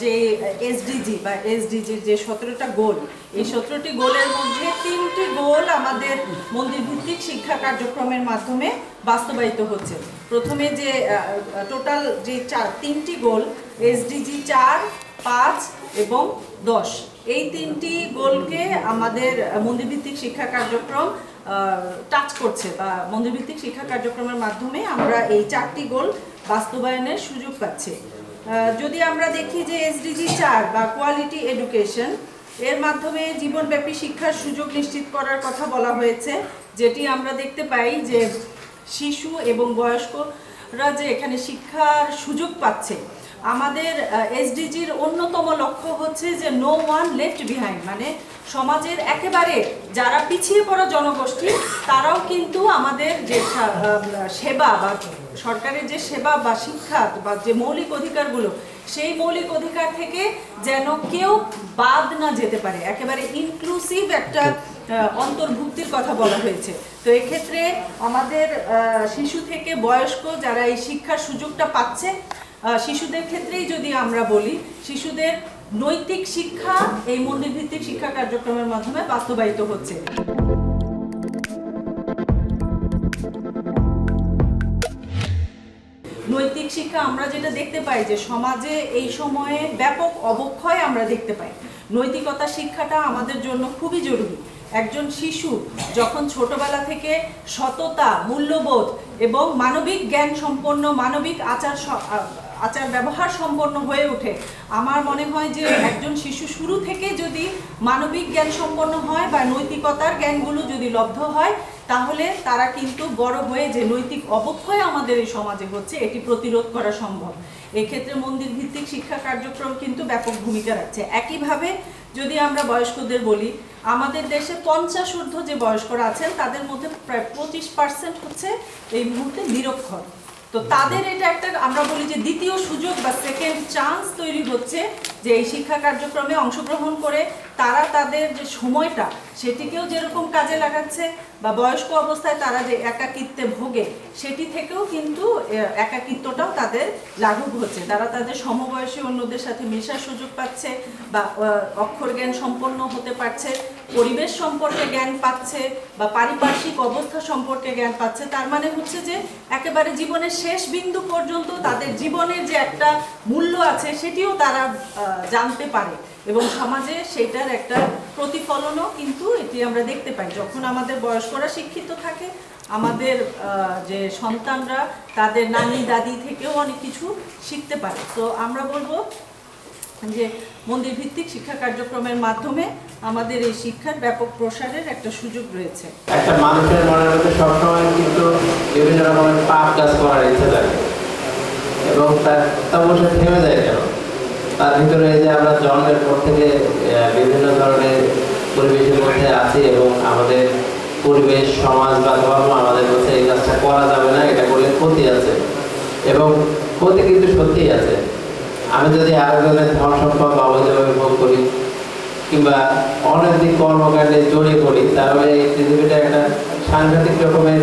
যে এসডিজি বা এসডিজির যে 17টা গোল, এই 17টি গোলের মধ্যে 3টি গোল আমাদের মন্দির ভিত্তিক শিক্ষা কার্যক্রমের মাধ্যমে বাস্তবায়িত হচ্ছে। প্রথমে যে টোটাল যে 3টি গোল এসডিজি 4, 5 এবং 10, এই 3টি গোলকে আমাদের মন্দিরভিত্তিক শিক্ষা কার্যক্রম টাচ করছে বা মন্দিরভিত্তিক শিক্ষা কার্যক্রমের মাধ্যমে আমরা এই 4টি গোল বাস্তবায়নের সুযোগ পাচ্ছি। যদি আমরা দেখি যে এসডিজি 4 বা কোয়ালিটি এডুকেশন, এর মাধ্যমে জীবনব্যাপী শিক্ষার সুযোগ নিশ্চিত করার কথা বলা হয়েছে, যেটি আমরা দেখতে পাই যে শিশু এবং বয়স্করা যে এখানে শিক্ষার সুযোগ পাচ্ছে। আমাদের এসডিজির অন্যতম লক্ষ্য হচ্ছে যে নো ওয়ান লেফট বিহাইন্ড, মানে সমাজের একেবারে যারা পিছিয়ে পড়া জনগোষ্ঠী তারাও কিন্তু আমাদের যে সেবা বা সরকারের যে সেবা বা শিক্ষা বা যে মৌলিক অধিকারগুলো, সেই মৌলিক অধিকার থেকে যেন কেউ বাদ না যেতে পারে, একেবারে ইনক্লুসিভ একটা অন্তর্ভুক্তির কথা বলা হয়েছে। তো এক্ষেত্রে আমাদের শিশু থেকে বয়স্ক যারা এই শিক্ষার সুযোগটা পাচ্ছে, শিশুদের ক্ষেত্রেই যদি আমরা বলি, শিশুদের নৈতিক শিক্ষা এই মন্দির ভিত্তিক শিক্ষা কার্যক্রমের মাধ্যমে বাস্তবায়িত হচ্ছে। নৈতিক শিক্ষা আমরা যেটা দেখতে পাই যে সমাজে এই সময়ে ব্যাপক অবক্ষয় আমরা দেখতে পাই। নৈতিকতা শিক্ষাটা আমাদের জন্য খুবই জরুরি। একজন শিশু যখন ছোটবেলা থেকে সততা, মূল্যবোধ এবং মানবিক জ্ঞান সম্পন্ন, মানবিক আচার ব্যবহার সম্পন্ন হয়ে ওঠে, আমার মনে হয় যে একজন শিশু শুরু থেকে যদি মানবিক জ্ঞান সম্পন্ন হয় বা নৈতিকতার জ্ঞানগুলো যদি লব্ধ হয়, তাহলে তারা কিন্তু বড় হয়ে যে নৈতিক অবক্ষয় আমাদের এই সমাজে হচ্ছে এটি প্রতিরোধ করা সম্ভব। এক্ষেত্রে মন্দির ভিত্তিক শিক্ষা কার্যক্রম কিন্তু ব্যাপক ভূমিকা রাখছে। একইভাবে যদি আমরা বয়স্কদের বলি, আমাদের দেশে 50 ঊর্ধ্ব যে বয়স্করা আছেন তাদের মধ্যে প্রায় 25% হচ্ছে এই মুহূর্তে নিরক্ষর। তো তাদের এটা একটা আমরা বলি যে দ্বিতীয় সুযোগ বা সেকেন্ড চান্স তৈরি হচ্ছে, যে এই শিক্ষা কার্যক্রমে অংশগ্রহণ করে তারা তাদের যে সময়টা সেটিকেও যেরকম কাজে লাগাচ্ছে, বা বয়স্ক অবস্থায় তারা যে একাকিত্বে ভোগে সেটি থেকেও কিন্তু একাকিত্বটাও তাদের লাঘব হচ্ছে। তারা তাদের সমবয়সী অন্যদের সাথে মেশার সুযোগ পাচ্ছে, বা অক্ষর জ্ঞান সম্পন্ন হতে পারছে, পরিবেশ সম্পর্কে জ্ঞান পাচ্ছে, বা পারিপার্শ্বিক অবস্থা সম্পর্কে জ্ঞান পাচ্ছে। তার মানে হচ্ছে যে একেবারে জীবনের শেষ বিন্দু পর্যন্ত তাদের জীবনের যে একটা মূল্য আছে সেটিও তারা জানতে পারে, এবং সমাজে সেটার একটা প্রতিফলনও কিন্তু এটি আমরা দেখতে পাই। যখন আমাদের বয়স্করা শিক্ষিত থাকে, আমাদের যে সন্তানরা তাদের নানি দাদি থেকেও অনেক কিছু শিখতে পারে। তো আমরা বলবো যে মন্দির ভিত্তিক শিক্ষা কার্যক্রমের মাধ্যমে আমাদের এই শিক্ষার ব্যাপক প্রসারের একটা সুযোগ রয়েছে। একটা মানুষের মনের মধ্যে সবসময় কিন্তু বিভিন্ন রকমের পাপ কাজ করার ইচ্ছা থাকে, এবং তার অবশ্যই থেমে যায় কেন? তার ভিতরে যে আমরা জন্মের পর থেকে বিভিন্ন ধরনের পরিবেশের মধ্যে আছি, এবং আমাদের পরিবেশ, সমাজ বা ধর্ম আমাদের কাছে এই কাজটা করা যাবে না, এটা করলে ক্ষতি আছে, এবং ক্ষতি কিন্তু সত্যিই আছে। আমি যদি আরেকজনের ধন সম্পদ অবৈধভাবে ভোগ করি কিংবা অনৈতিক কর্মকাণ্ডে জড়িয়ে পড়ি, তাহলে এই পৃথিবীটা একটা সাংঘাতিক রকমের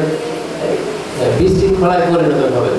বিশৃঙ্খলায় পরিণত হবে।